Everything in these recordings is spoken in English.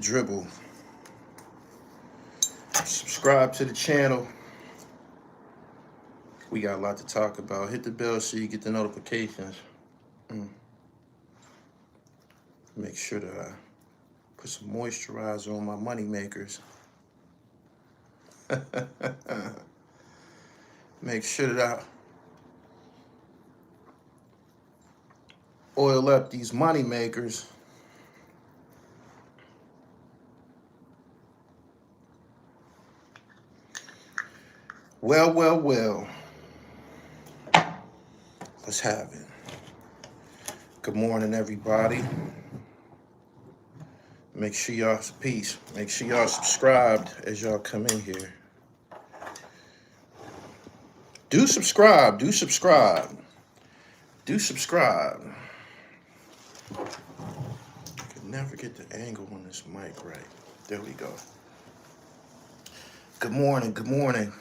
Dribble. Subscribe to the channel. We got a lot to talk about. Hit the bell so you get the notifications. Make sure that I put some moisturizer on my money makers. Make sure that I oil up these money makers. Well. Let's have it. Good morning, everybody. Make sure y'all peace. Make sure y'all subscribed as y'all come in here. Do subscribe. Do subscribe. Do subscribe. Can never get the angle on this mic right. There we go. Good morning. Good morning.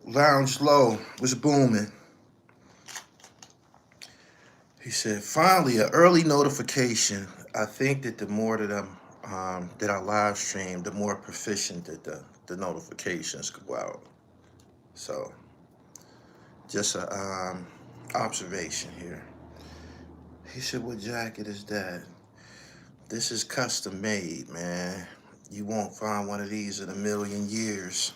Lounge Low was booming. He said, finally, an early notification. I think that the more that that I live stream, the more proficient that the notifications go out. So, just a observation here. He said, what jacket is that? This is custom made, man. You won't find one of these in a million years.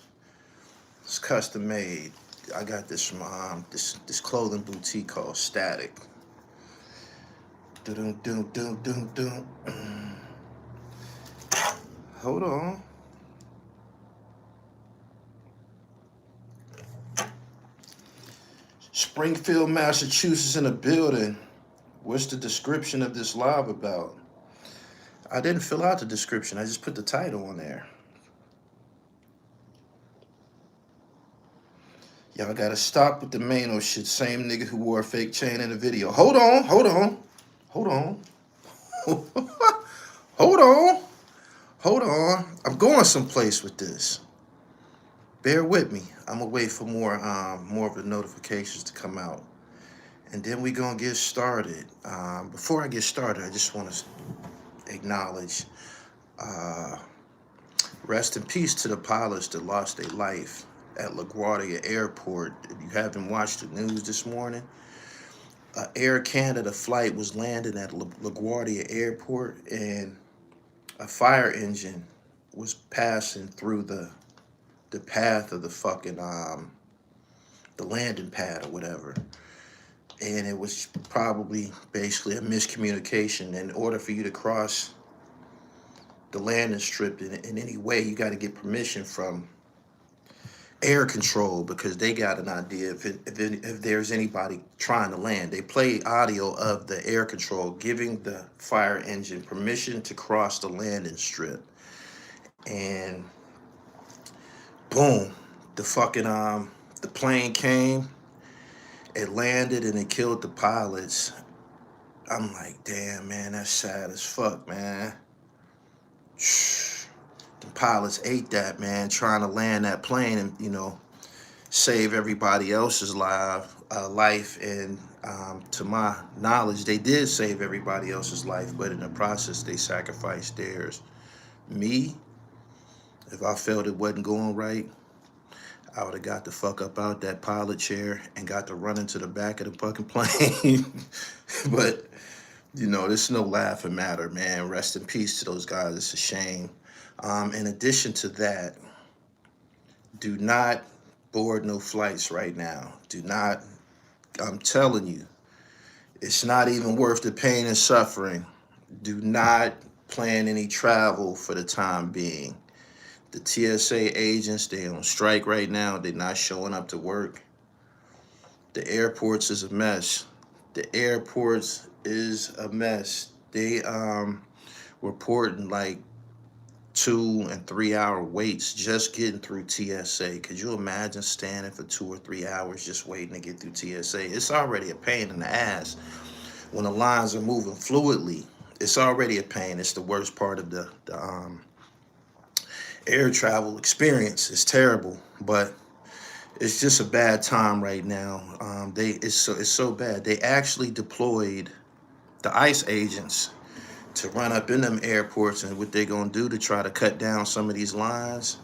It's custom made. I got this from this clothing boutique called Static. Hold on. Springfield, Massachusetts in the building. What's the description of this live about? I didn't fill out the description. I just put the title on there. Y'all gotta stop with the Maino shit. Same nigga who wore a fake chain in the video. Hold on. Hold on. I'm going someplace with this. Bear with me. I'm gonna wait for more of the notifications to come out. And then we gonna get started. Before I get started, I just wanna acknowledge rest in peace to the pilots that lost their life at LaGuardia Airport. If you haven't watched the news this morning, Air Canada flight was landing at LaGuardia Airport, and a fire engine was passing through the path of the fucking the landing pad or whatever, and it was probably basically a miscommunication. In order for you to cross the landing strip in any way, you got to get permission from air control, because they got an idea if there's anybody trying to land. They play audio of the air control giving the fire engine permission to cross the landing strip, and boom, the fucking the plane came, it landed, and it killed the pilots. I'm like, damn, man, that's sad as fuck, man. The pilots ate that, man, trying to land that plane and, you know, save everybody else's life. And to my knowledge, they did save everybody else's life, but in the process, they sacrificed theirs. Me, if I felt it wasn't going right, I would have got the fuck up out that pilot chair and got to run into the back of the fucking plane. But, you know, this is no laughing matter, man. Rest in peace to those guys. It's a shame. In addition to that, do not board no flights right now. Do not, I'm telling you, it's not even worth the pain and suffering. Do not plan any travel for the time being. The TSA agents, they on strike right now. They're not showing up to work. The airports is a mess. The airports is a mess. They reporting like 2 and 3 hour waits just getting through TSA. Could you imagine standing for 2 or 3 hours just waiting to get through TSA? It's already a pain in the ass when the lines are moving fluidly. It's already a pain. It's the worst part of the air travel experience. It's terrible, but it's just a bad time right now. It's so bad. They actually deployed the ICE agents to run up in them airports, and what they're gonna do to try to cut down some of these lines.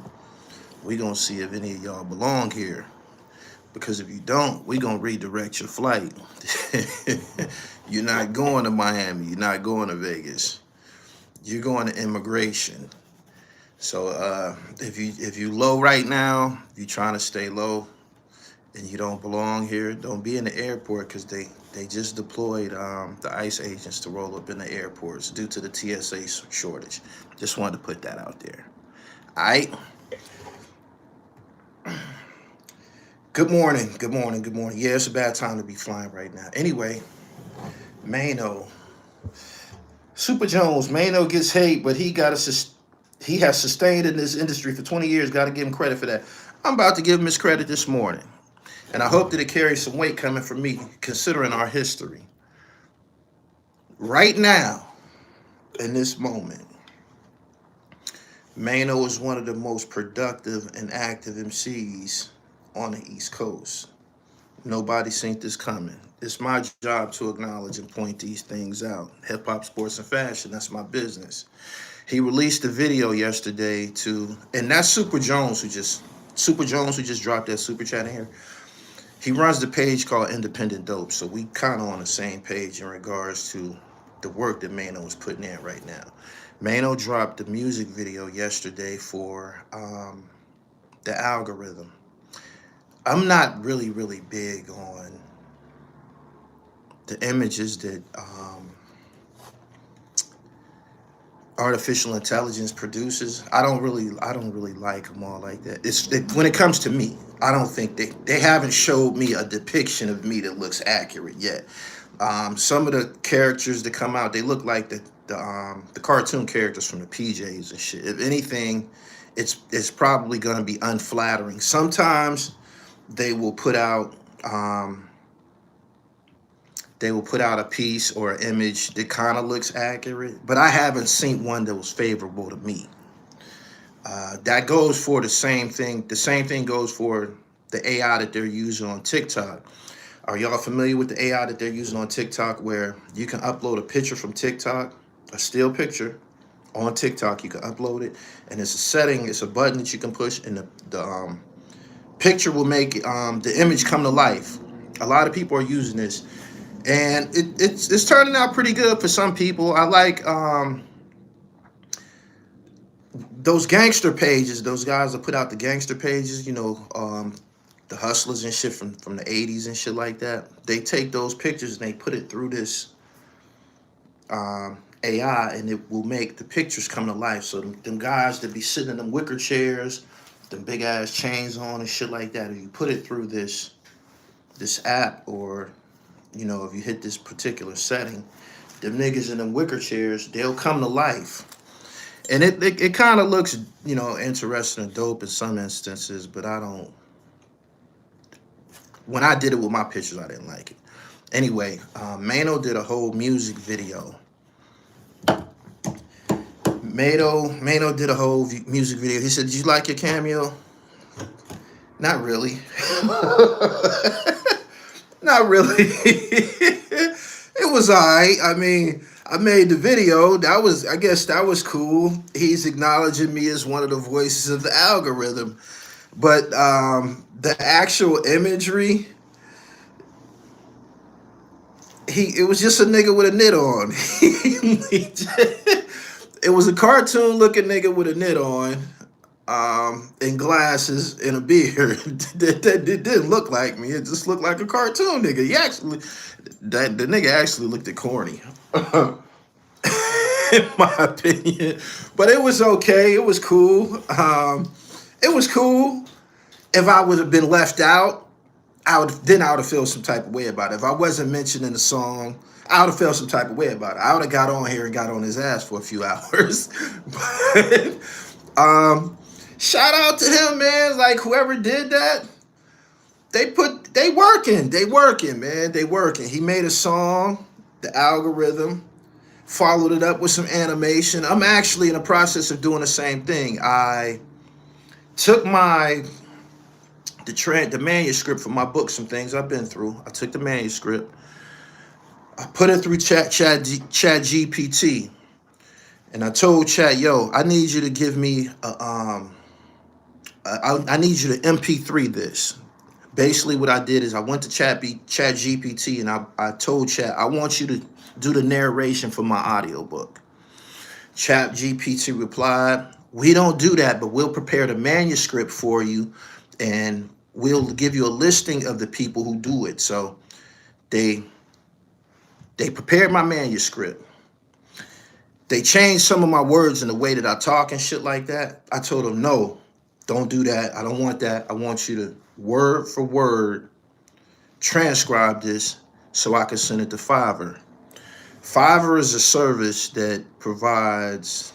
We gonna see if any of y'all belong here. Because if you don't, we gonna redirect your flight. You're not going to Miami. You're not going to Vegas. You're going to immigration. So if you low right now, you're trying to stay low, and you don't belong here, don't be in the airport, because they just deployed the ICE agents to roll up in the airports due to the TSA shortage. Just wanted to put that out there. All right. Good morning. Good morning. Good morning. Yeah, it's a bad time to be flying right now. Anyway, Maino. Super Jones. Maino gets hate, but he has sustained in this industry for 20 years. Got to give him credit for that. I'm about to give him his credit this morning. And I hope that it carries some weight coming from me, considering our history. Right now, in this moment, Maino is one of the most productive and active MCs on the East Coast. Nobody seen this coming. It's my job to acknowledge and point these things out. Hip hop, sports, and fashion, that's my business. He released a video yesterday and that's Super Jones who just dropped that super chat in here. He runs the page called Independent Dope, so we kind of on the same page in regards to the work that Maino is putting in right now. Maino dropped the music video yesterday for the algorithm. I'm not really big on the images that artificial intelligence produces. I don't really like them all like that. When it comes to me, I don't think they haven't showed me a depiction of me that looks accurate yet. Some of the characters that come out, they look like the cartoon characters from the PJs and shit. If anything, it's probably going to be unflattering. Sometimes they will put out a piece or an image that kind of looks accurate, but I haven't seen one that was favorable to me. That goes for the same thing. The same thing goes for the AI that they're using on TikTok. Are y'all familiar with the AI that they're using on TikTok, where you can upload a picture from TikTok, a still picture on TikTok, you can upload it, and it's a setting, it's a button that you can push, and the picture will make the image come to life. A lot of people are using this, and it's turning out pretty good for some people. I like those gangster pages, those guys that put out the gangster pages, the hustlers and shit from the 80s and shit like that. They take those pictures and they put it through this AI, and it will make the pictures come to life. So them guys that be sitting in them wicker chairs, them big ass chains on and shit like that, if you put it through this app, or if you hit this particular setting, them niggas in them wicker chairs, they'll come to life. And it kind of looks interesting and dope in some instances, but when I did it with my pictures, I didn't like it. Anyway, Maino did a whole music video. Maino did a whole music video. He said, "Did you like your cameo?" Not really. Not really. It was all right. I mean, I made the video. I guess that was cool. He's acknowledging me as one of the voices of the algorithm. But the actual imagery, it was just a nigga with a knit on. It was a cartoon looking nigga with a knit on, and glasses and a beard. That didn't look like me. It just looked like a cartoon nigga. The nigga actually looked corny, in my opinion. But it was okay. It was cool. It was cool. If I would have been left out, I would have felt some type of way about it. If I wasn't mentioned in the song, I would have felt some type of way about it. I would have got on here and got on his ass for a few hours. But shout out to him, man. Like, whoever did that, they working, man. They working. He made a song, the algorithm, followed it up with some animation. I'm actually in the process of doing the same thing. I took the manuscript for my book, some things I've been through. I took the manuscript, I put it through Chat GPT, And I told chat, yo, I need you to give me I need you to MP3 this. Basically, what I did is I went to Chat GPT and I told Chat, I want you to do the narration for my audiobook. Chat GPT replied, we don't do that, but we'll prepare the manuscript for you and we'll give you a listing of the people who do it. So they prepared my manuscript. They changed some of my words in the way that I talk and shit like that. I told them, no, don't do that. I don't want that. I want you to word for word transcribe this so I can send it to Fiverr. Fiverr is a service that provides,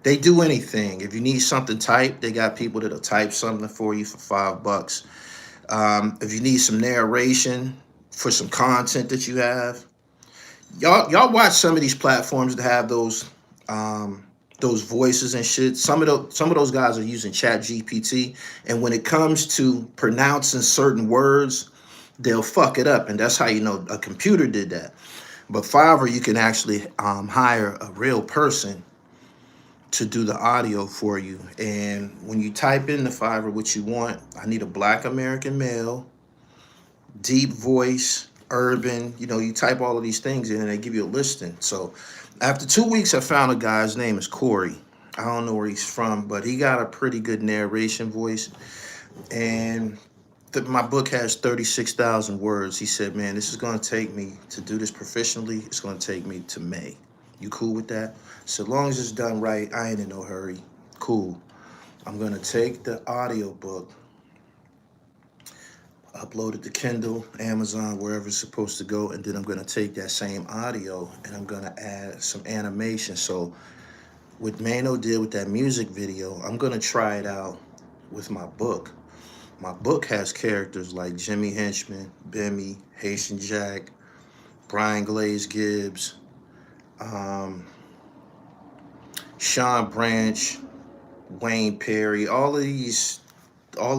they do anything. If you need something typed, they got people that'll type something for you for $5. If you need some narration for some content that you have, y'all watch some of these platforms that have those voices and shit. Some of those guys are using Chat GPT, and when it comes to pronouncing certain words, they'll fuck it up, and that's how you know a computer did that. But Fiverr, you can actually hire a real person to do the audio for you. And when you type in the Fiverr what you want, I need a Black American male, deep voice, urban, you type all of these things in and they give you a listing. So after 2 weeks, I found a guy, his name is Corey. I don't know where he's from, but he got a pretty good narration voice. And my book has 36,000 words. He said, man, this is going to take me to do this professionally. It's going to take me to May. You cool with that? So long as it's done right, I ain't in no hurry. Cool. I'm going to take the audiobook, upload it to Kindle, Amazon, wherever it's supposed to go, and then I'm going to take that same audio and I'm going to add some animation. So what Maino did with that music video, I'm going to try it out with my book. My book has characters like Jimmy Henchman, Bimmy, Haitian Jack, Brian Glaze Gibbs, Sean Branch, Wayne Perry, all of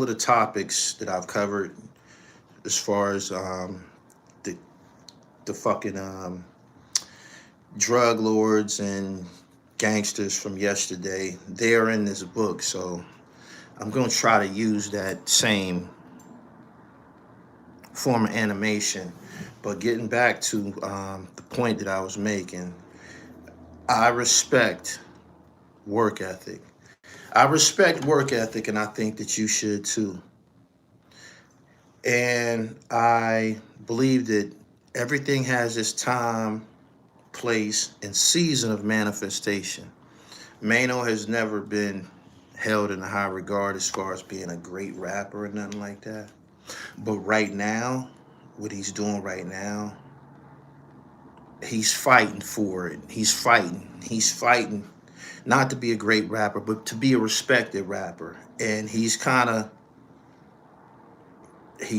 the topics that I've covered as far as the fucking drug lords and gangsters from yesterday, they're in this book. So I'm going to try to use that same form of animation. But getting back to the point that I was making, I respect work ethic. I respect work ethic, and I think that you should too. And I believe that everything has its time, place, and season of manifestation. Maino has never been held in a high regard as far as being a great rapper or nothing like that. But right now, what he's doing right now, he's fighting for it. He's fighting not to be a great rapper, but to be a respected rapper. And he's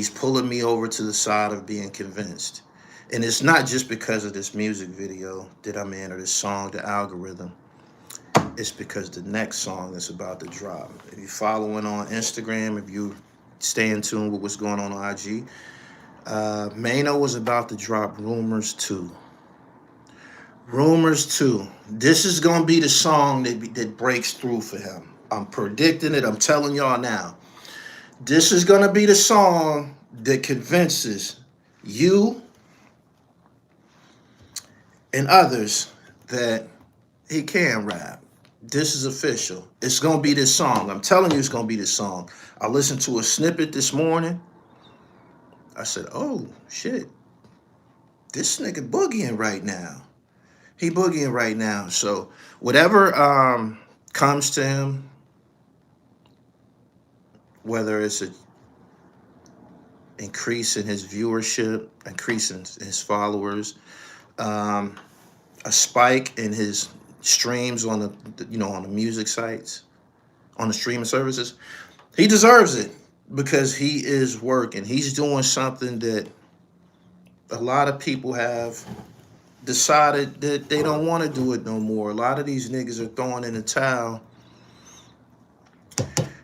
pulling me over to the side of being convinced. And it's not just because of this music video that I'm in, or this song, the algorithm. It's because the next song is about to drop. If you're following on Instagram, if you stay in tune with what's going on IG, Maino was about to drop Rumors 2. Rumors 2. This is going to be the song that breaks through for him. I'm predicting it. I'm telling y'all now. This is going to be the song that convinces you and others that he can rap. This is official. It's going to be this song. I'm telling you it's going to be this song. I listened to a snippet this morning. I said, oh, shit. This nigga boogieing right now. He boogieing right now. So whatever comes to him, whether it's a increase in his viewership, increase in his followers, a spike in his streams on on the music sites, on the streaming services, he deserves it because he is working. He's doing something that a lot of people have decided that they don't want to do it no more. A lot of these niggas are throwing in the towel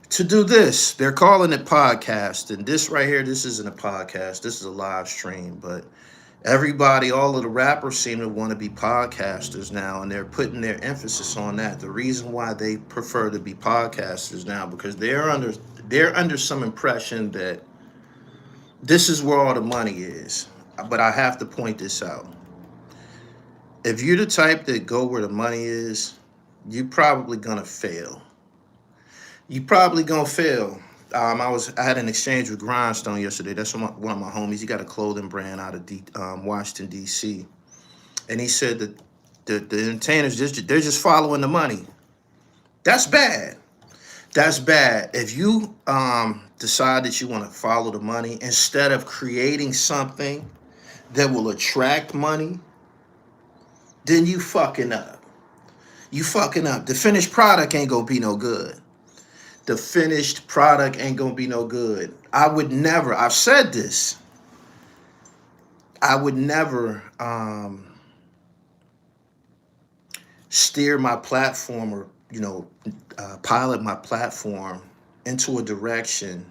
to do this. They're calling it podcast. And this right here, this isn't a podcast. This is a live stream. But Everybody, all of the rappers seem to want to be podcasters now, and they're putting their emphasis on that. The reason why they prefer to be podcasters now, because they're under some impression that this is where all the money is. But I have to point this out. If you're the type that go where the money is, you're probably gonna fail. You probably gonna fail. I had an exchange with Grindstone yesterday. That's one of my homies. He got a clothing brand out of Washington D.C. And he said that the entertainers they're just following the money. That's bad. That's bad. If you decide that you want to follow the money instead of creating something that will attract money, then you fucking up. You fucking up. The finished product ain't gonna be no good. The finished product ain't gonna be no good. I would never, I've said this, I would never steer my platform or, pilot my platform into a direction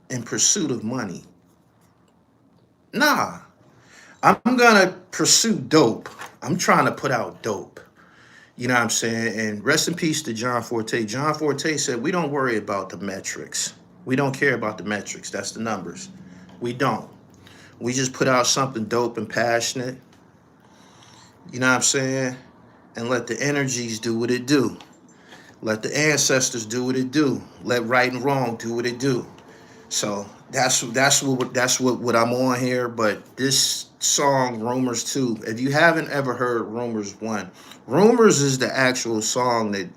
in pursuit of money. Nah, I'm gonna pursue dope. I'm trying to put out dope. You know what I'm saying? And rest in peace to John Forte. John Forte said, we don't worry about the metrics. We don't care about the metrics. That's the numbers. We don't. We just put out something dope and passionate. You know what I'm saying? And let the energies do what it do. Let the ancestors do what it do. Let right and wrong do what it do. So that's what I'm on here. But this song, Rumors 2, if you haven't ever heard Rumors 1, Rumors is the actual song that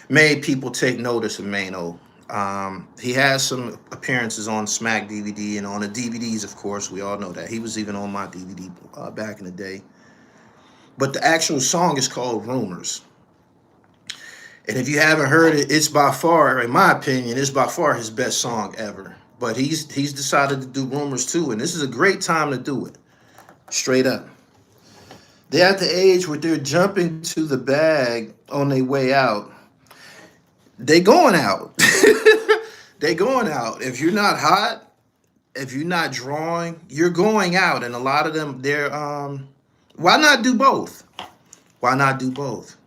made people take notice of Maino. He has some appearances on Smack DVD and on the DVDs, of course. We all know that. He was even on my DVD back in the day. But the actual song is called Rumors. And if you haven't heard it, it's by far, in my opinion, it's by far his best song ever. But he's decided to do Rumors 2, and this is a great time to do it. Straight up. They're at the age where they're jumping to the bag on their way out. They going out. They going out. If you're not hot, if you're not drawing, you're going out. And a lot of them, they're why not do both? Why not do both?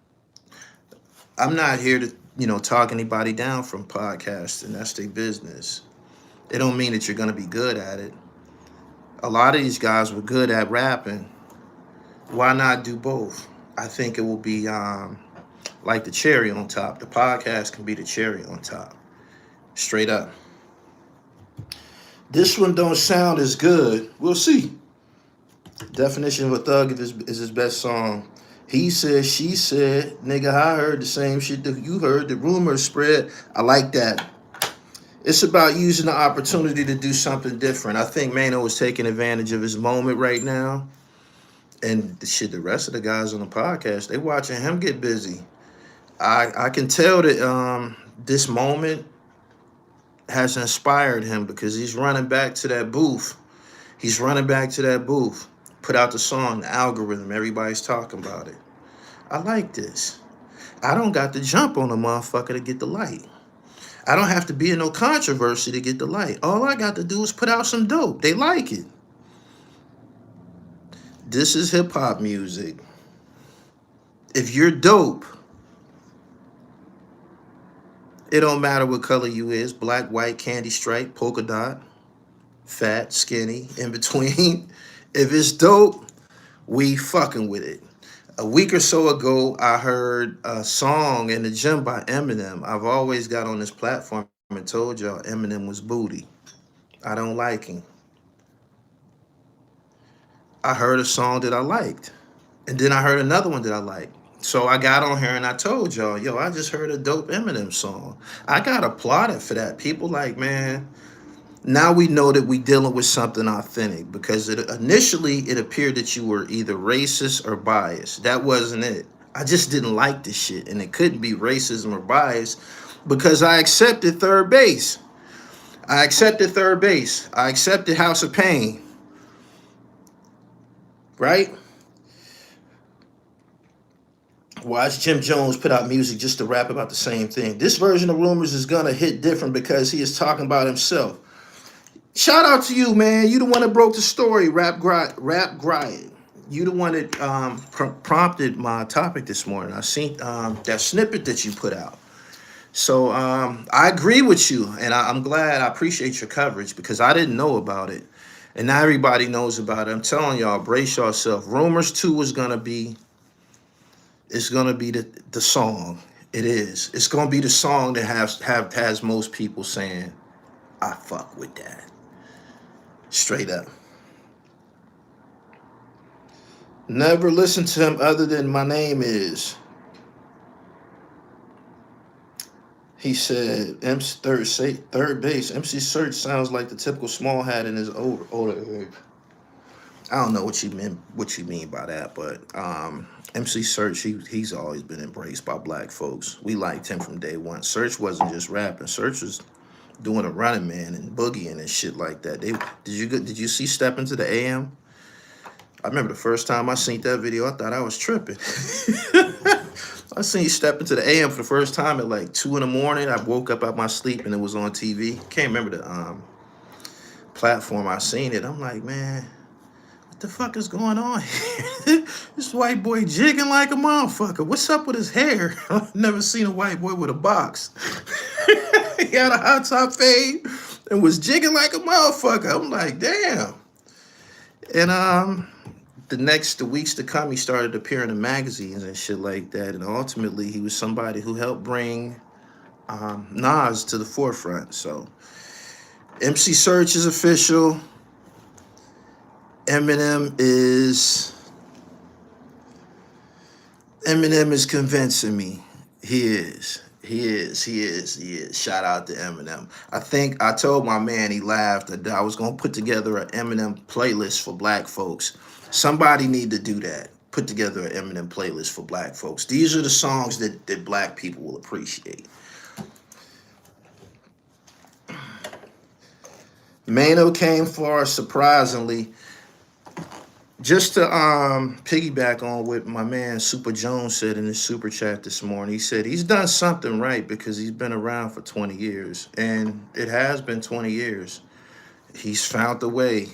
I'm not here to, talk anybody down from podcasting. That's their business. It don't mean that you're gonna be good at it. A lot of these guys were good at rapping. Why not do both? I think it will be like the cherry on top. The podcast can be the cherry on top. Straight up. This one don't sound as good. We'll see. Definition of a thug is his best song. He said, she said, nigga, I heard the same shit that you heard. The rumors spread. I like that. It's about using the opportunity to do something different. I think Maino is taking advantage of his moment right now. And the rest of the guys on the podcast, they watching him get busy. I can tell that this moment has inspired him because he's running back to that booth. He's running back to that booth. Put out the song, the algorithm. Everybody's talking about it. I like this. I don't got to jump on a motherfucker to get the light. I don't have to be in no controversy to get the light. All I got to do is put out some dope. They like it. This is hip hop music. If you're dope, it don't matter what color you is. Black, white, candy stripe, polka dot, fat, skinny, in between. If it's dope, we fucking with it. A week or so ago, I heard a song in the gym by Eminem. I've always got on this platform and told y'all Eminem was booty. I don't like him. I heard a song that I liked. And then I heard another one that I liked. So I got on here and I told y'all, yo, I just heard a dope Eminem song. I got applauded for that. People like, man, now we know that we dealing with something authentic because initially it appeared that you were either racist or biased. That wasn't it. I just didn't like this shit. And it couldn't be racism or bias because I accepted third base. I accepted third base. I accepted House of Pain. Right? Watch Jim Jones put out music just to rap about the same thing. This version of Rumors is going to hit different because he is talking about himself. Shout out to you, man. You the one that broke the story, Rap Griot. You the one that prompted my topic this morning. I seen that snippet that you put out. So I agree with you, and I'm glad. I appreciate your coverage because I didn't know about it, and now everybody knows about it. I'm telling y'all, brace yourself. Rumors 2 is gonna be. It's gonna be the song. It is. It's gonna be the song that has most people saying, "I fuck with that." Straight up. Never listen to him other than My Name Is. He said, third base. MC Serch sounds like the typical small hat in his older age. I don't know what you mean by that, but MC Serch, he's always been embraced by black folks. We liked him from day one. Serch wasn't just rapping. Serch was doing a Running Man and boogieing and shit like that. Did you see Step Into the AM? I remember the first time I seen that video, I thought I was tripping. I seen you Step Into the AM for the first time at like 2 in the morning. I woke up out my sleep and it was on TV. Can't remember the platform I seen it. I'm like, man, what the fuck is going on here? This white boy jigging like a motherfucker. What's up with his hair? I've never seen a white boy with a box. He had a hot top fade and was jigging like a motherfucker. I'm like, damn. And the weeks to come, he started appearing in magazines and shit like that. And ultimately, he was somebody who helped bring Nas to the forefront. So, MC Serch is official. Eminem is convincing me. He is. Shout out to Eminem. I think I told my man, he laughed, that I was going to put together an Eminem playlist for black folks. Somebody need to do that. Put together an Eminem playlist for black folks. These are the songs that black people will appreciate. Maino came far, surprisingly. Just to piggyback on what my man Super Jones said in his super chat this morning, he said he's done something right because he's been around for 20 years. And it has been 20 years. He's found the way.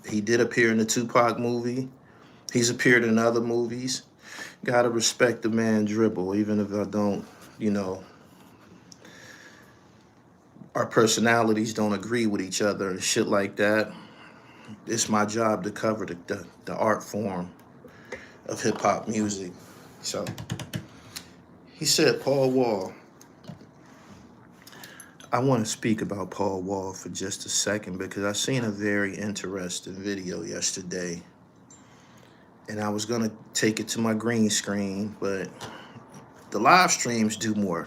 He did appear in the Tupac movie. He's appeared in other movies. Gotta respect the man Dribble, even if I don't, our personalities don't agree with each other and shit like that. It's my job to cover the art form of hip-hop music. So, he said Paul Wall. I want to speak about Paul Wall for just a second because I seen a very interesting video yesterday. And I was going to take it to my green screen, but the live streams do more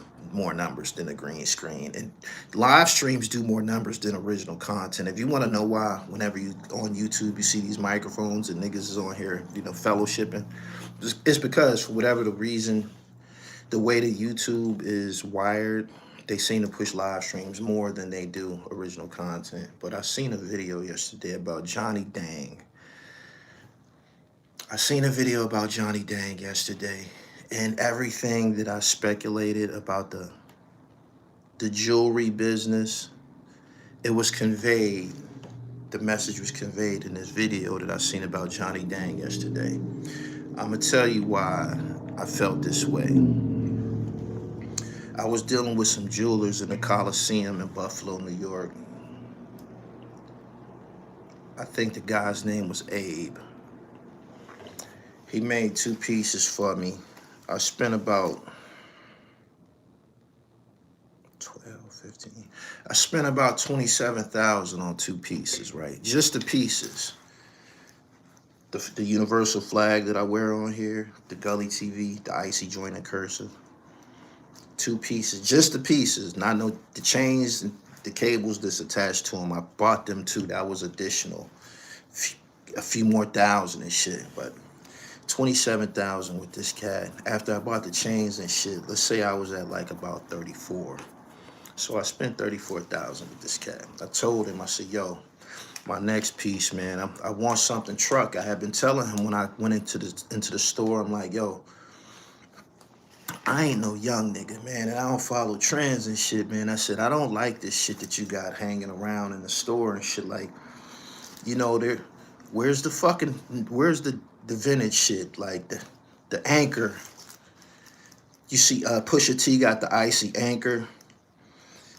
numbers than a green screen, and live streams do more numbers than original content. If you want to know why, whenever you on YouTube you see these microphones and niggas is on here, fellowshipping, it's because for whatever the reason, the way that YouTube is wired, they seem to push live streams more than they do original content. But I seen a video yesterday about Johnny Dang. Yesterday. And everything that I speculated about the jewelry business, it was conveyed. The message was conveyed in this video that I seen about Johnny Dang yesterday. I'm going to tell you why I felt this way. I was dealing with some jewelers in the Coliseum in Buffalo, New York. I think the guy's name was Abe. He made 2 pieces for me. I spent about 15. I spent about $27,000 on 2 pieces, right? Just the pieces. The universal flag that I wear on here, the Gully TV, the icy joint and cursive. 2 pieces, just the pieces, not the chains and the cables that's attached to them. I bought them too. That was additional. A few more thousand and shit, but $27,000 with this cat. After I bought the chains and shit, let's say I was at like about 34. So I spent $34,000 with this cat. I told him, I said, yo, my next piece, man, I want something truck. I had been telling him when I went into the store, I'm like, yo, I ain't no young nigga, man, and I don't follow trends and shit, man. I said, I don't like this shit that you got hanging around in the store and shit. Like, there, where's the vintage shit? Like the anchor. You see, Pusha T got the icy anchor.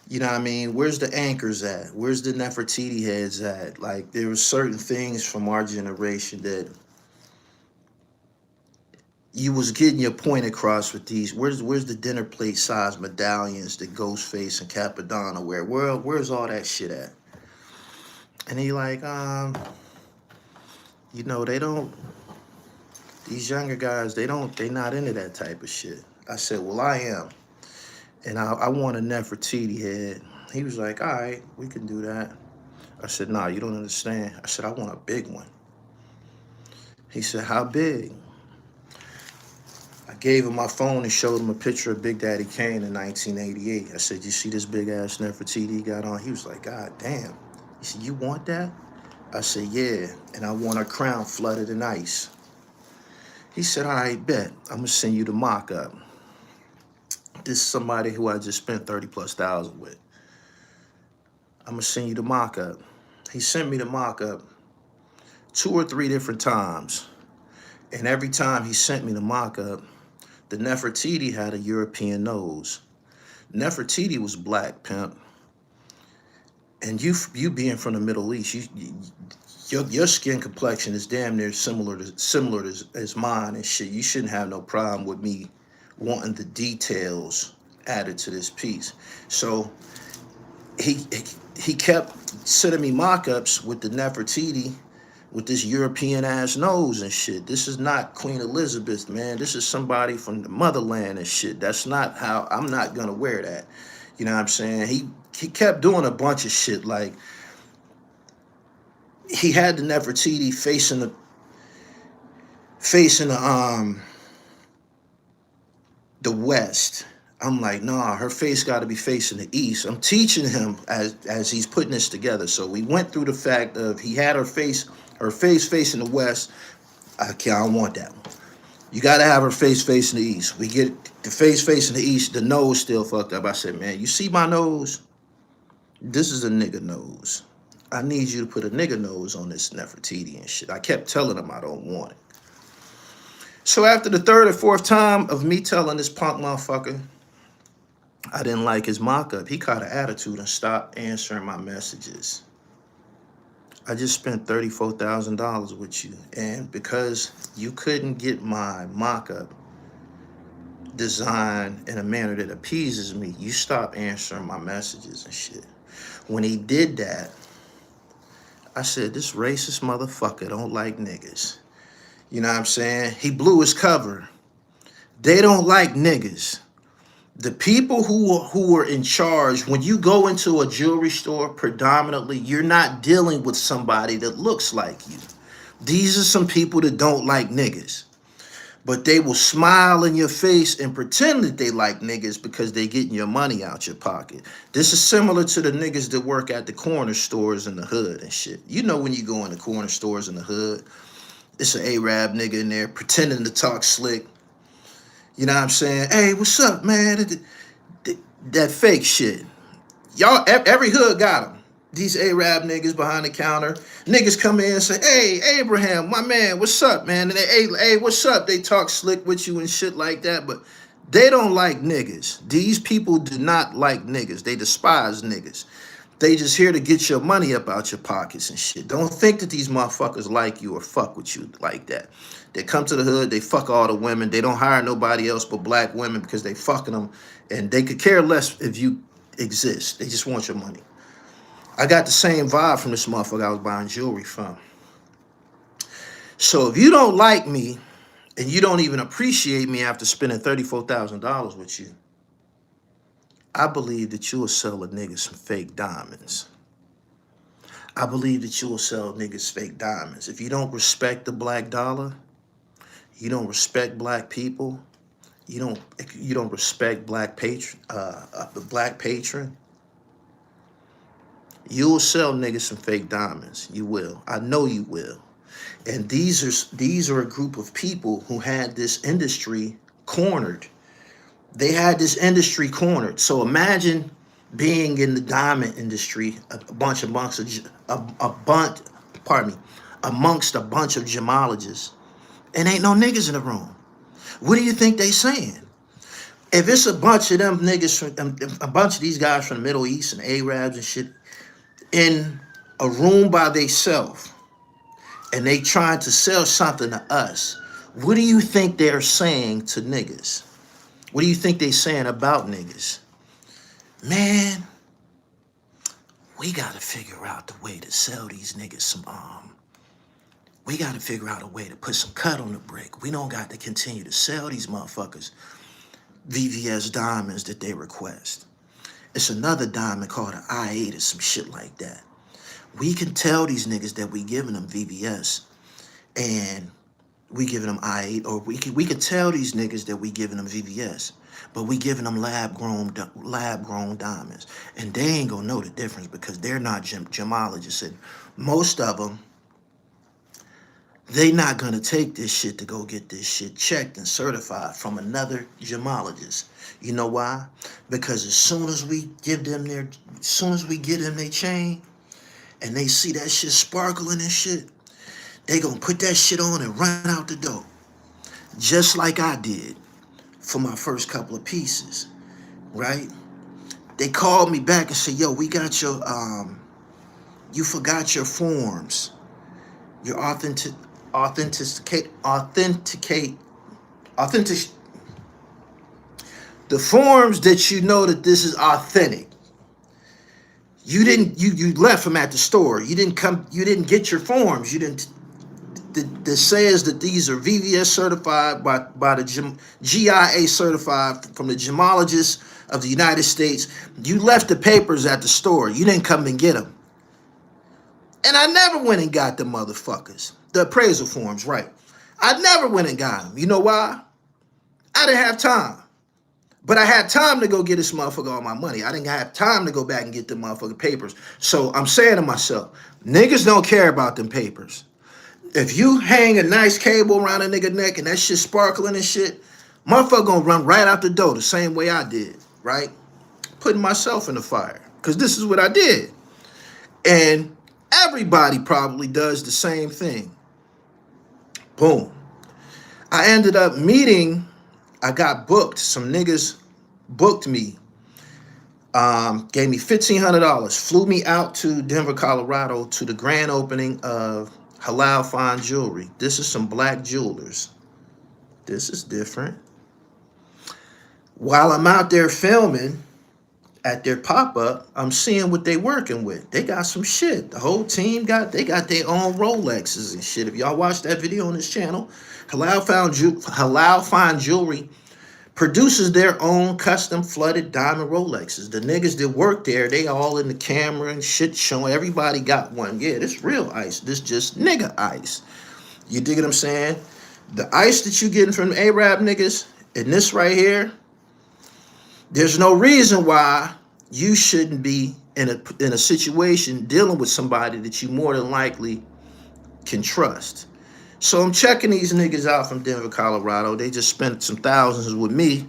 You know what I mean? Where's the anchors at? Where's the Nefertiti heads at? Like, there were certain things from our generation that you was getting your point across with these. Where's the dinner plate size medallions that Ghostface and Capadonna wear? Where's all that shit at? And he like, they don't. These younger guys, they not into that type of shit. I said, well, I am, and I want a Nefertiti head. He was like, all right, we can do that. I said, nah, you don't understand. I said, I want a big one. He said, how big? I gave him my phone and showed him a picture of Big Daddy Kane in 1988. I said, you see this big ass Nefertiti he got on? He was like, God damn. He said, you want that? I said, yeah, and I want her crown flooded in ice. He said, all right, bet. I'm gonna send you the mock-up. This is somebody who I just spent 30,000+ with. I'm gonna send you the mock-up. He sent me the mock-up 2 or 3 different times. And every time he sent me the mock-up, the Nefertiti had a European nose. Nefertiti was black, pimp. And you being from the Middle East, your skin complexion is damn near similar as mine and shit. You shouldn't have no problem with me wanting the details added to this piece. So he kept sending me mock-ups with the Nefertiti with this European ass nose and shit. This is not Queen Elizabeth, man. This is somebody from the motherland and shit. That's not how. I'm not gonna wear that. You know what I'm saying? He kept doing a bunch of shit. Like, he had the Nefertiti facing the west. I'm like, nah, her face got to be facing the east. I'm teaching him as he's putting this together. So we went through the fact of he had her face facing the west. I don't want that one. You got to have her face facing the east. We get the face facing the east. The nose still fucked up. I said, man, you see my nose? This is a nigga nose. I need you to put a nigga nose on this Nefertiti and shit. I kept telling him I don't want it. So after the 3rd or 4th time of me telling this punk motherfucker I didn't like his mock-up, he caught an attitude and stopped answering my messages. I just spent $34,000 with you, and because you couldn't get my mock-up designed in a manner that appeases me, you stopped answering my messages and shit. When he did that, I said, this racist motherfucker don't like niggas. You know what I'm saying? He blew his cover. They don't like niggas. The people who were in charge, when you go into a jewelry store, predominantly, you're not dealing with somebody that looks like you. These are some people that don't like niggas. But they will smile in your face and pretend that they like niggas because they getting your money out your pocket. This is similar to the niggas that work at the corner stores in the hood and shit. You know, when you go in the corner stores in the hood, it's an Arab nigga in there pretending to talk slick. You know what I'm saying? Hey, what's up, man? That fake shit. Y'all, every hood got them. These Arab niggas behind the counter. Niggas come in and say, hey, Abraham, my man, what's up, man? And they, hey, what's up? They talk slick with you and shit like that, but they don't like niggas. These people do not like niggas. They despise niggas. They just here to get your money up out your pockets and shit. Don't think that these motherfuckers like you or fuck with you like that. They come to the hood, they fuck all the women. They don't hire nobody else but black women because they fucking them. And they could care less if you exist. They just want your money. I got the same vibe from this motherfucker I was buying jewelry from. So if you don't like me and you don't even appreciate me after spending $34,000 with you, I believe that you will sell a nigga some fake diamonds. I believe that you will sell niggas fake diamonds. If you don't respect the black dollar, you don't respect black people, you don't respect black patron, you will sell niggas some fake diamonds. You will. I know you will. And these are a group of people who had this industry cornered. They had this industry cornered. So imagine being in the diamond industry, a bunch, pardon me, amongst a bunch of gemologists, and ain't no niggas in the room. What do you think they saying? If it's a bunch of them niggas, a bunch of these guys from the Middle East and Arabs and shit in a room by themselves, and they trying to sell something to us, what do you think they're saying to niggas? What do you think they saying about niggas? Man, we gotta figure out the way to sell these niggas some we gotta figure out a way to put some cut on the brick. We don't got to continue to sell these motherfuckers VVS diamonds that they request. It's another diamond called an I-8 or some shit like that. We can tell these niggas that we giving them VVS and we giving them I-8, or we can tell these niggas that we giving them VVS, but we giving them lab grown diamonds, and they ain't gonna know the difference because they're not gemologists, and most of them, they not gonna take this shit to go get this shit checked and certified from another gemologist. You know why? Because as soon as we get them their chain and they see that shit sparkling and shit, they gonna put that shit on and run out the door. Just like I did for my first couple of pieces, right? They called me back and said, yo, we got your, you forgot your forms. Your authentic. The forms that you know that this is authentic. You left them at the store. You didn't get your forms. You didn't, that says that these are VVS certified by the GIA certified from the gemologists of the United States. You left the papers at the store. You didn't come and get them. And I never went and got the motherfuckers. The appraisal forms, right. I never went and got them. You know why? I didn't have time. But I had time to go get this motherfucker all my money. I didn't have time to go back and get the motherfucking papers. So I'm saying to myself, niggas don't care about them papers. If you hang a nice cable around a nigga neck and that shit sparkling and shit, motherfucker gonna run right out the door the same way I did, right? Putting myself in the fire. Because this is what I did. And everybody probably does the same thing. Boom. I ended up meeting, I got booked. Some niggas booked me. Gave me $1,500. Flew me out to Denver, Colorado to the grand opening of Halal Fine Jewelry. This is some black jewelers. This is different. While I'm out there filming at their pop-up, I'm seeing what they working with. They got some shit. The whole team got their own Rolexes and shit. If y'all watch that video on this channel, Halal Fine Jewelry produces their own custom flooded diamond Rolexes. The niggas that work there, they all in the camera and shit showing. Everybody got one. Yeah, this real ice. This just nigga ice. You dig what I'm saying? The ice that you getting from the Arab niggas and this right here, there's no reason why you shouldn't be in a situation dealing with somebody that you more than likely can trust. So I'm checking these niggas out from Denver, Colorado. They just spent some thousands with me.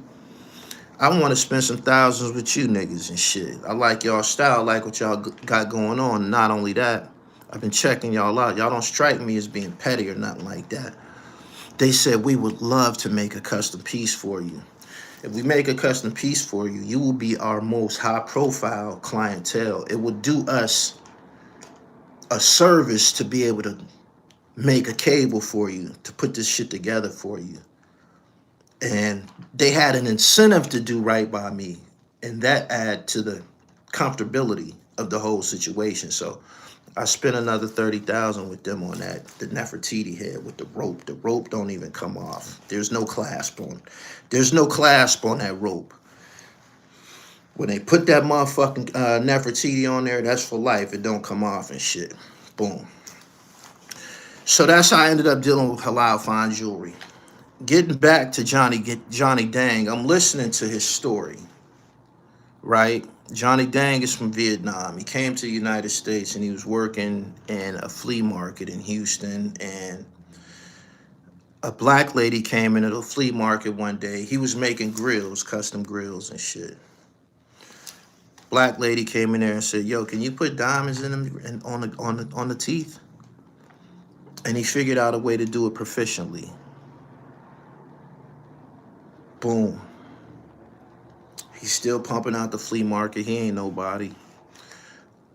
I want to spend some thousands with you niggas and shit. I like y'all style, I like what y'all got going on. Not only that, I've been checking y'all out. Y'all don't strike me as being petty or nothing like that. They said we would love to make a custom piece for you. If we make a custom piece for you, you will be our most high-profile clientele. It would do us a service to be able to make a cable for you, to put this shit together for you. And they had an incentive to do right by me, and that add to the comfortability of the whole situation. So I spent another $30,000 with them on that, the Nefertiti head with the rope. The rope don't even come off. There's no clasp on. There's no clasp on that rope. When they put that motherfucking Nefertiti on there, that's for life. It don't come off and shit. Boom. So that's how I ended up dealing with Halal Fine Jewelry. Getting back to Johnny Dang, I'm listening to his story, right? Johnny Dang is from Vietnam. He came to the United States and he was working in a flea market in Houston. And A black lady came into the flea market one day. He was making grills, custom grills and shit. Black lady came in there and said, "Yo, can you put diamonds in them and on the teeth?" And he figured out a way to do it proficiently. Boom. He's still pumping out the flea market. He ain't nobody.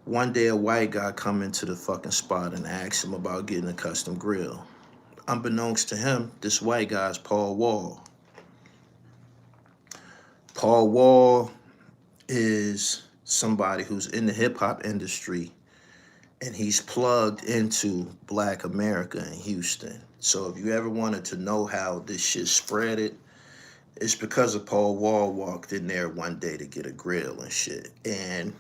One day a white guy come into the fucking spot and asked him about getting a custom grill. Unbeknownst to him, this white guy's Paul Wall. Paul Wall is somebody who's in the hip hop industry, and he's plugged into Black America in Houston. So if you ever wanted to know how this shit spread it's because of Paul Wall walked in there one day to get a grill and shit. And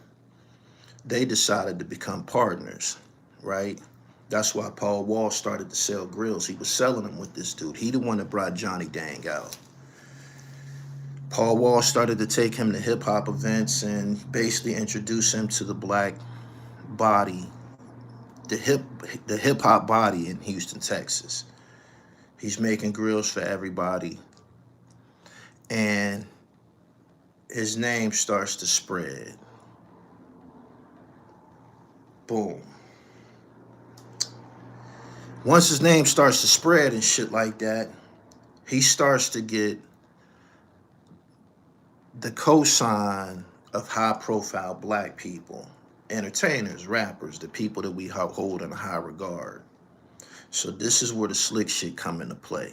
they decided to become partners, right? That's why Paul Wall started to sell grills. He was selling them with this dude. He the one that brought Johnny Dang out. Paul Wall started to take him to hip hop events and basically introduce him to the black body, the hip hop body in Houston, Texas. He's making grills for everybody. And his name starts to spread. Boom. Once his name starts to spread and shit like that, he starts to get the cosign of high-profile black people, entertainers, rappers, the people that we hold in high regard. So this is where the slick shit come into play.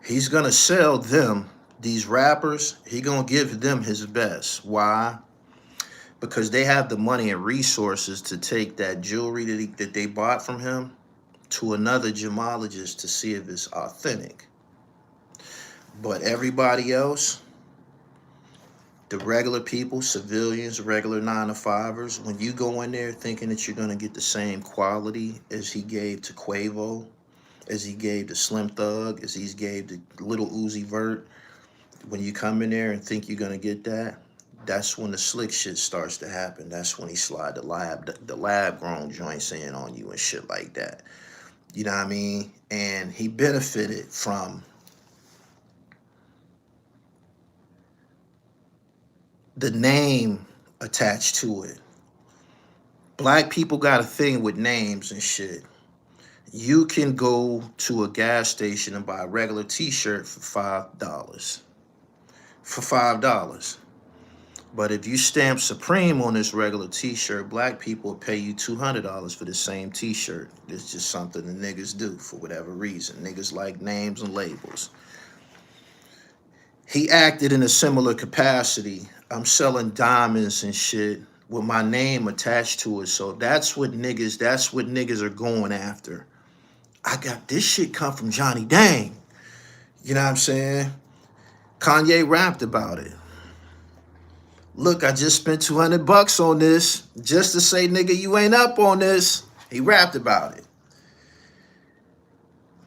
He's gonna sell them, these rappers, he gonna give them his best. Why? Because they have the money and resources to take that jewelry that they bought from him to another gemologist to see if it's authentic. But everybody else, the regular people, civilians, regular 9-to-5ers, when you go in there thinking that you're gonna get the same quality as he gave to Quavo, as he gave to Slim Thug, as he gave to Little Uzi Vert, when you come in there and think you're gonna get that, that's when the slick shit starts to happen. That's when he slide the lab grown joints in on you and shit like that. You know what I mean? And he benefited from the name attached to it. Black people got a thing with names and shit. You can go to a gas station and buy a regular t-shirt for $5. For $5. But if you stamp Supreme on this regular t-shirt, black people will pay you $200 for the same t-shirt. It's just something the niggas do for whatever reason. Niggas like names and labels. He acted in a similar capacity. I'm selling diamonds and shit with my name attached to it. So that's what niggas are going after. I got this shit come from Johnny Dang. You know what I'm saying? Kanye rapped about it. Look, I just spent $200 on this just to say, nigga, you ain't up on this. He rapped about it.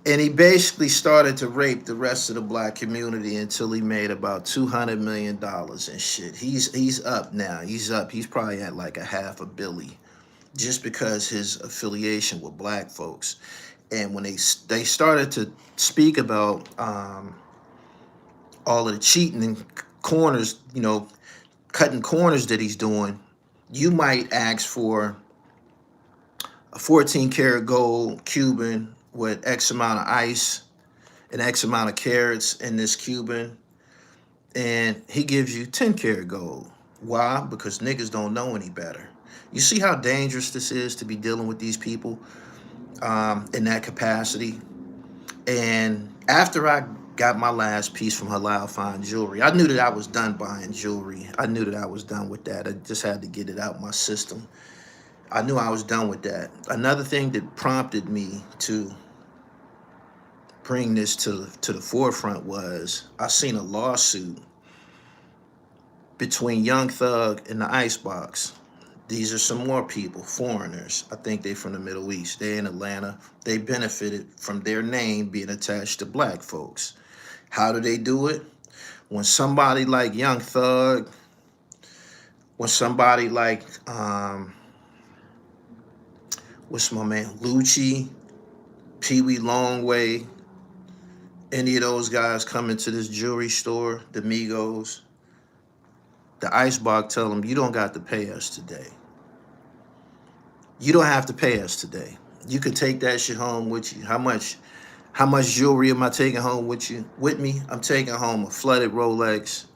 And he basically started to rape the rest of the black community until he made about $200 million and shit. He's up now. He's up. He's probably at like a $500 million just because his affiliation with black folks. And when they started to speak about all of the cheating and corners, you know, cutting corners that he's doing, you might ask for a 14 karat gold Cuban with X amount of ice and X amount of carats in this Cuban, and he gives you 10 karat gold. Why? Because niggas don't know any better. You see how dangerous this is to be dealing with these people in that capacity? And after I got my last piece from Halal Fine Jewelry, I knew that I was done buying jewelry. I knew that I was done with that. I just had to get it out my system. I knew I was done with that. Another thing that prompted me to bring this to the forefront was I seen a lawsuit between Young Thug and the Icebox. These are some more people, foreigners. I think they from the Middle East. They in Atlanta. They benefited from their name being attached to black folks. How do they do it? When somebody like Young Thug, when somebody like, what's my man, Lucci, Pee Wee Longway, any of those guys come into this jewelry store, the Migos, the Icebox tell them, you don't got to pay us today. You don't have to pay us today. You could take that shit home with you. How much jewelry am I taking home with me? I'm taking home a flooded Rolex,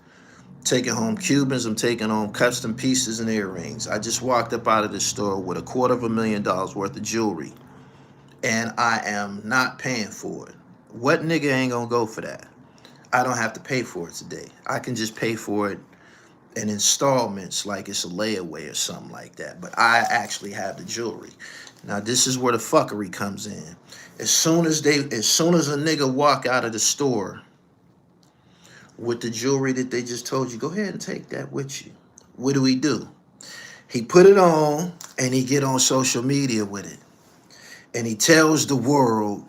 taking home Cubans, I'm taking home custom pieces and earrings. I just walked up out of the store with $250,000 worth of jewelry, and I am not paying for it. What nigga ain't gonna go for that? I don't have to pay for it today. I can just pay for it in installments, like it's a layaway or something like that. But I actually have the jewelry. Now this is where the fuckery comes in. As soon as a nigga walk out of the store with the jewelry that they just told you, go ahead and take that with you. What do? He put it on and he get on social media with it. And he tells the world,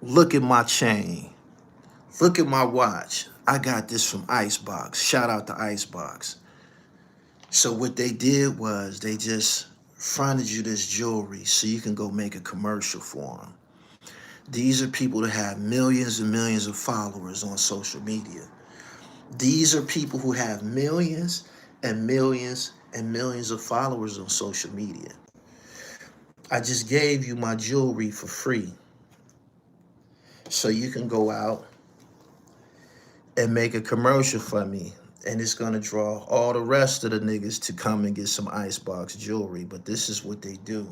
look at my chain. Look at my watch. I got this from Icebox. Shout out to Icebox. So what they did was they just fronted you this jewelry so you can go make a commercial for them. These are people that have millions and millions of followers on social media. These are people who have millions and millions and millions of followers on social media. I just gave you my jewelry for free so you can go out and make a commercial for me. And it's going to draw all the rest of the niggas to come and get some Icebox jewelry. But this is what they do.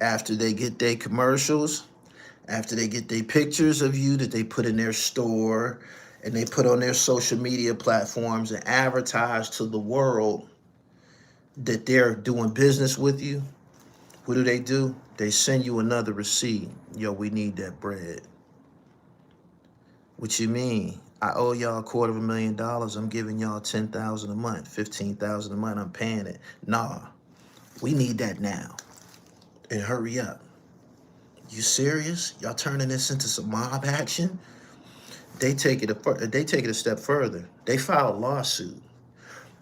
After they get their commercials, after they get their pictures of you that they put in their store and they put on their social media platforms and advertise to the world that they're doing business with you, what do? They send you another receipt. Yo, we need that bread. What you mean? I owe y'all $250,000. I'm giving y'all $10,000 a month, $15,000 a month. I'm paying it. Nah, we need that now. And hurry up. You serious? Y'all turning this into some mob action? They take it a step further. They file a lawsuit.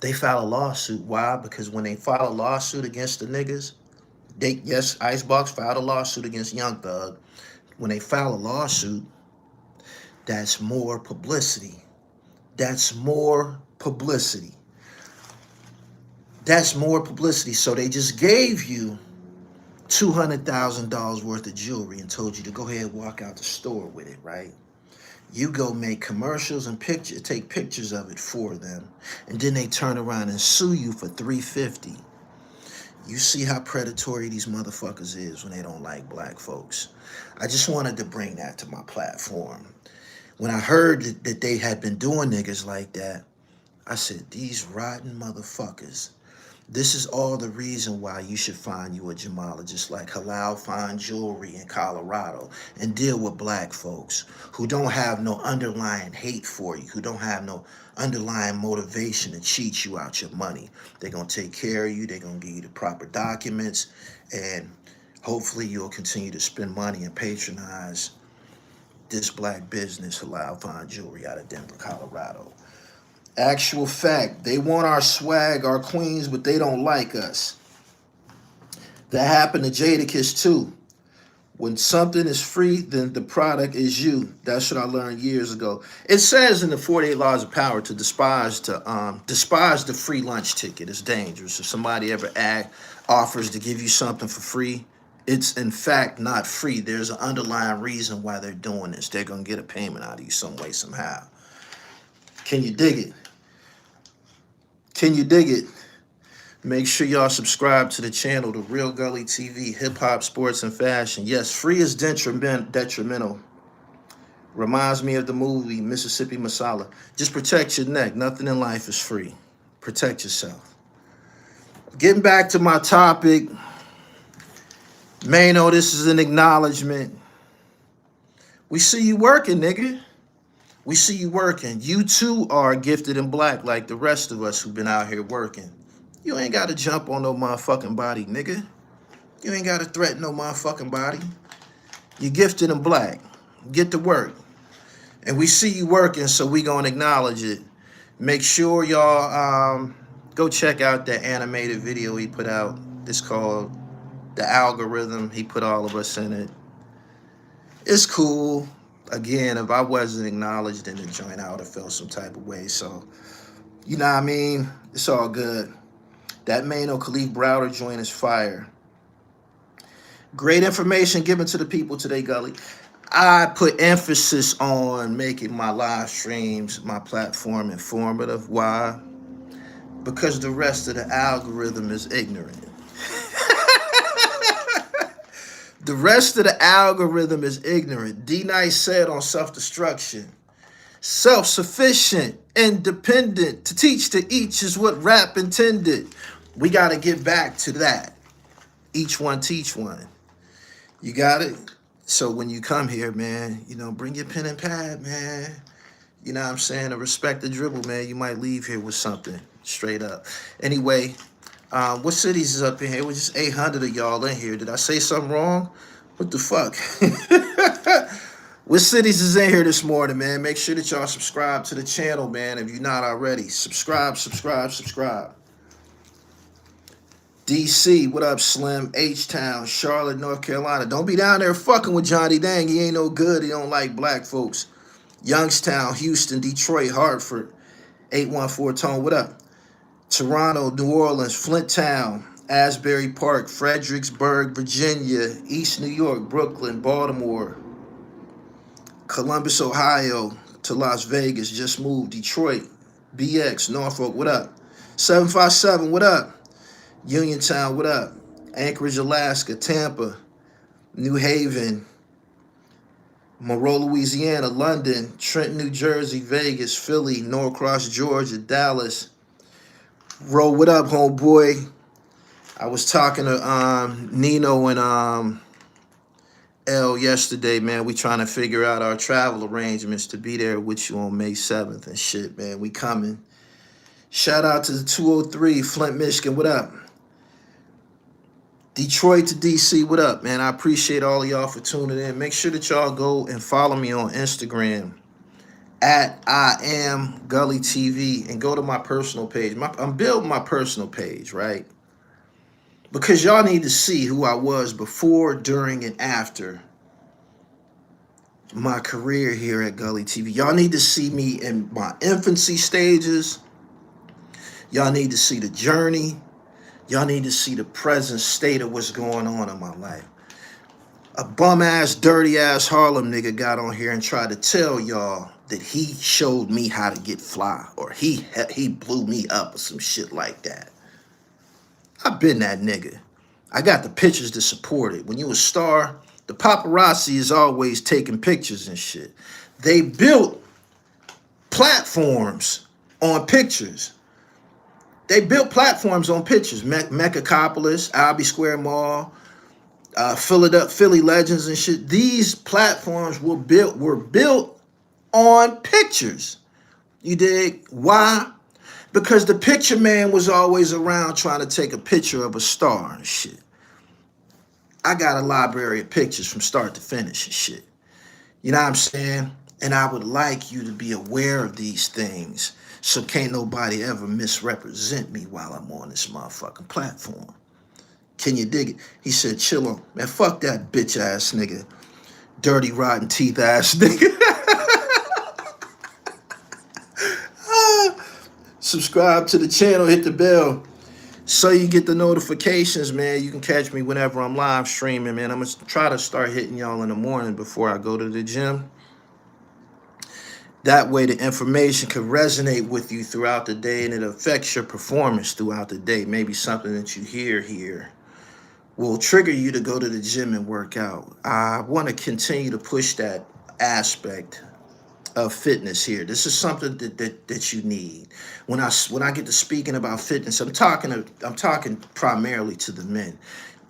Why? Because when they file a lawsuit against the niggas, Icebox filed a lawsuit against Young Thug. When they file a lawsuit, that's more publicity. That's more publicity. So they just gave you $200,000 worth of jewelry and told you to go ahead and walk out the store with it, right? You go make commercials and take pictures of it for them, and then they turn around and sue you for $350,000. You see how predatory these motherfuckers is when they don't like black folks. I just wanted to bring that to my platform. When I heard that they had been doing niggas like that, I said, these rotten motherfuckers. This is all the reason why you should find you a gemologist like Halal Fine Jewelry in Colorado and deal with black folks who don't have no underlying hate for you, who don't have no underlying motivation to cheat you out your money. They're going to take care of you. They're going to give you the proper documents, and hopefully you'll continue to spend money and patronize this black business, Halal Fine Jewelry, out of Denver, Colorado. Actual fact, they want our swag, our queens, but they don't like us. That happened to Jadakiss too. When something is free, then the product is you. That's what I learned years ago. It says in the 48 Laws of Power to despise the free lunch ticket. It's dangerous. If somebody ever offers to give you something for free, it's in fact not free. There's an underlying reason why they're doing this. They're going to get a payment out of you some way, somehow. Can you dig it? Can you dig it? Make sure y'all subscribe to the channel, The Real Gully TV, hip hop, sports, and fashion. Yes, free is detrimental. Reminds me of the movie Mississippi Masala. Just protect your neck. Nothing in life is free. Protect yourself. Getting back to my topic, Maino, this is an acknowledgement. We see you working, nigga. We see you working. You too are gifted and black like the rest of us who've been out here working. You ain't got to jump on no motherfucking body, nigga. You ain't got to threaten no motherfucking body. You're gifted and black. Get to work. And we see you working, so we going to acknowledge it. Make sure y'all go check out that animated video he put out. It's called The algorithm, he put all of us in it. It's cool. Again, if I wasn't acknowledged in the joint, I would have felt some type of way. So, you know what I mean? It's all good. That Maino Khalif Browder joint is fire. Great information given to the people today, Gully. I put emphasis on making my live streams, my platform, informative. Why? Because the rest of the algorithm is ignorant. The rest of the algorithm is ignorant. D Nice said on self-destruction, self-sufficient, independent, to teach to each is what rap intended. We got to get back to that. Each one teach one. You got it? So when you come here, man, you know, bring your pen and pad, man. You know what I'm saying? To respect the dribble, man. You might leave here with something, straight up. Anyway, what cities is up in here? It was just 800 of y'all in here. Did I say something wrong? What the fuck? What cities is in here this morning, man? Make sure that y'all subscribe to the channel, man. If you're not already, subscribe. DC, what up, Slim? H-Town, Charlotte, North Carolina. Don't be down there fucking with Johnny Dang. He ain't no good. He don't like black folks. Youngstown, Houston, Detroit, Hartford. 814 Tone, what up? Toronto, New Orleans, Flint Town, Asbury Park, Fredericksburg, Virginia, East New York, Brooklyn, Baltimore, Columbus, Ohio, to Las Vegas, just moved, Detroit, BX, Norfolk, what up? 757, what up? Uniontown, what up? Anchorage, Alaska, Tampa, New Haven, Monroe, Louisiana, London, Trenton, New Jersey, Vegas, Philly, Norcross, Georgia, Dallas. Ro, what up, homeboy? I was talking to Nino and L yesterday, man. We trying to figure out our travel arrangements to be there with you on May 7th and shit, man. We coming. Shout out to the 203, Flint, Michigan. What up? Detroit to DC, what up, man? I appreciate all of y'all for tuning in. Make sure that y'all go and follow me on Instagram at I am Gully TV and go to my personal page. I'm building my personal page, right? Because y'all need to see who I was before, during, and after my career here at Gully TV. Y'all need to see me in my infancy stages. Y'all need to see the journey. Y'all need to see the present state of what's going on in my life. A bum-ass, dirty-ass Harlem nigga got on here and tried to tell y'all that he showed me how to get fly or he blew me up or some shit like that. I've been that nigga. I got the pictures to support it. When you a star, the paparazzi is always taking pictures and shit. They built platforms on pictures. Mechacopolis, Albee Square Mall, Philly Legends and shit. These platforms were built on pictures. You dig? Why? Because the picture man was always around trying to take a picture of a star and shit. I got a library of pictures from start to finish and shit. You know what I'm saying? And I would like you to be aware of these things so can't nobody ever misrepresent me while I'm on this motherfucking platform. Can you dig it? He said, chill on. Man, fuck that bitch ass nigga. Dirty, rotten teeth ass nigga. Subscribe to the channel, hit the bell so you get the notifications, man. You can catch me whenever I'm live streaming, man. I'm going to try to start hitting y'all in the morning before I go to the gym. That way the information can resonate with you throughout the day and it affects your performance throughout the day. Maybe something that you hear here will trigger you to go to the gym and work out. I want to continue to push that aspect of fitness here. This is something that you need. When I get to speaking about fitness, I'm talking primarily to the men.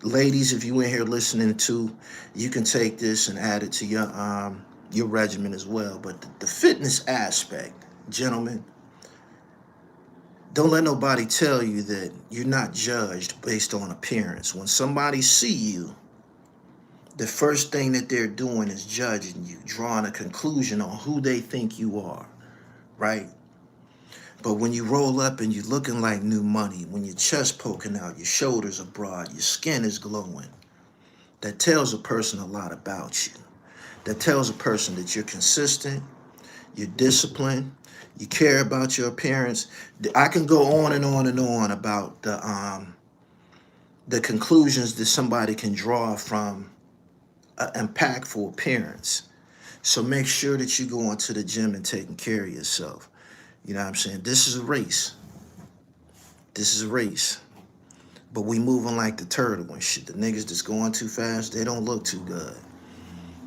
Ladies, if you in here listening to, you can take this and add it to your regimen as well. But the fitness aspect, gentlemen, don't let nobody tell you that you're not judged based on appearance. When somebody see you, the first thing that they're doing is judging you, drawing a conclusion on who they think you are, right? But when you roll up and you're looking like new money, when your chest poking out, your shoulders are broad, your skin is glowing, that tells a person a lot about you. That tells a person that you're consistent, you're disciplined, you care about your appearance. I can go on and on and on about the conclusions that somebody can draw from an impactful appearance. So make sure that you go into the gym and taking care of yourself. You know what I'm saying? This is a race. This is a race. But we moving like the turtle and shit. The niggas that's going too fast, they don't look too good.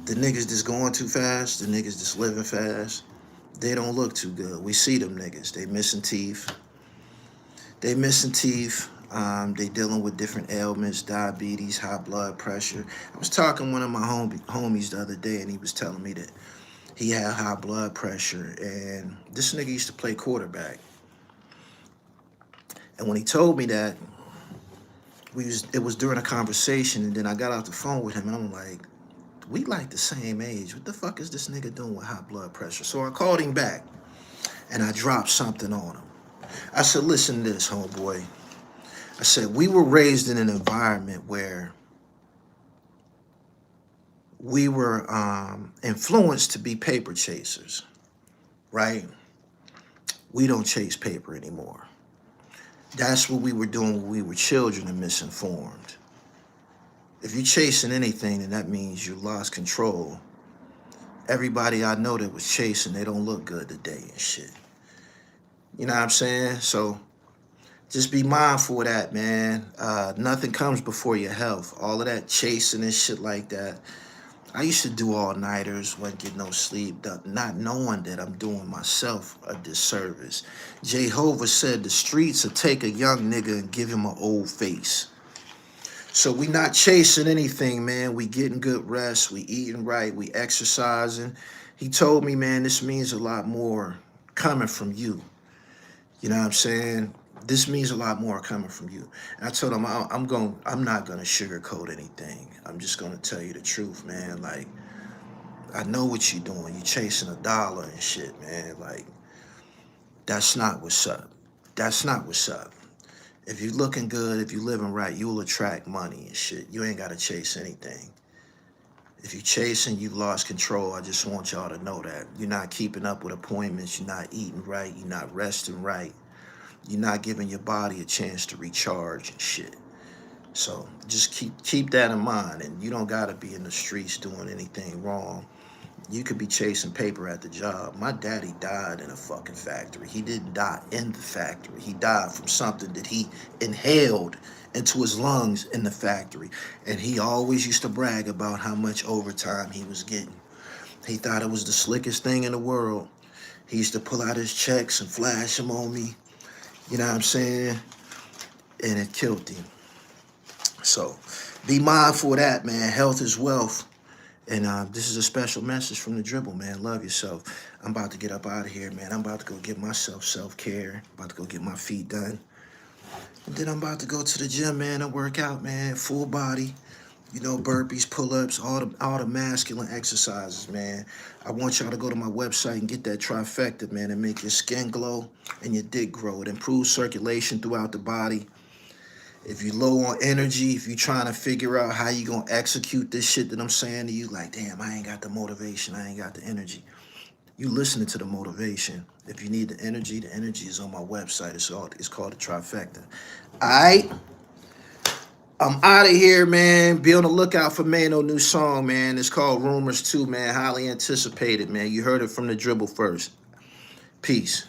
The niggas that's going too fast, the niggas that's living fast, they don't look too good. We see them niggas. They missing teeth. They missing teeth. They dealing with different ailments, diabetes, high blood pressure. I was talking to one of my homies the other day, and he was telling me that he had high blood pressure, and this nigga used to play quarterback. And when he told me that, it was during a conversation, and then I got off the phone with him, and I'm like, we like the same age. What the fuck is this nigga doing with high blood pressure? So I called him back, and I dropped something on him. I said, listen to this, homeboy. I said, we were raised in an environment where we were influenced to be paper chasers, right? We don't chase paper anymore. That's what we were doing when we were children and misinformed. If you're chasing anything, then that means you lost control. Everybody I know that was chasing, they don't look good today and shit. You know what I'm saying? So just be mindful of that, man. Nothing comes before your health. All of that chasing and shit like that. I used to do all-nighters, wouldn't get no sleep, not knowing that I'm doing myself a disservice. Jehovah said the streets will take a young nigga and give him an old face. So we not chasing anything, man. We getting good rest. We eating right. We exercising. He told me, man, this means a lot more coming from you. You know what I'm saying? This means a lot more coming from you. And I told him, I'm not gonna sugarcoat anything. I'm just gonna tell you the truth, man. Like, I know what you're doing. You're chasing a dollar and shit, man. Like, that's not what's up. That's not what's up. If you're looking good, if you're living right, you will attract money and shit. You ain't gotta chase anything. If you're chasing, you've lost control. I just want y'all to know that. You're not keeping up with appointments. You're not eating right. You're not resting right. You're not giving your body a chance to recharge and shit. So just keep that in mind. And you don't gotta be in the streets doing anything wrong. You could be chasing paper at the job. My daddy died in a fucking factory. He didn't die in the factory. He died from something that he inhaled into his lungs in the factory. And he always used to brag about how much overtime he was getting. He thought it was the slickest thing in the world. He used to pull out his checks and flash them on me. You know what I'm saying? And it killed him. So be mindful of that, man. Health is wealth. And this is a special message from the Dribble, man. Love yourself. I'm about to get up out of here, man. I'm about to go give myself self-care. About to go get my feet done. And then I'm about to go to the gym, man, and work out, man. Full body. You know, burpees, pull-ups, all the masculine exercises, man. I want y'all to go to my website and get that trifecta, man, and make your skin glow and your dick grow. It improves circulation throughout the body. If you're low on energy, if you're trying to figure out how you're going to execute this shit that I'm saying to you, like, damn, I ain't got the motivation, I ain't got the energy. You listening to the motivation. If you need the energy is on my website. It's called the Trifecta. All right? I'm out of here, man. Be on the lookout for Maino new song, man. It's called Rumors 2, man. Highly anticipated, man. You heard it from the Dribble first. Peace.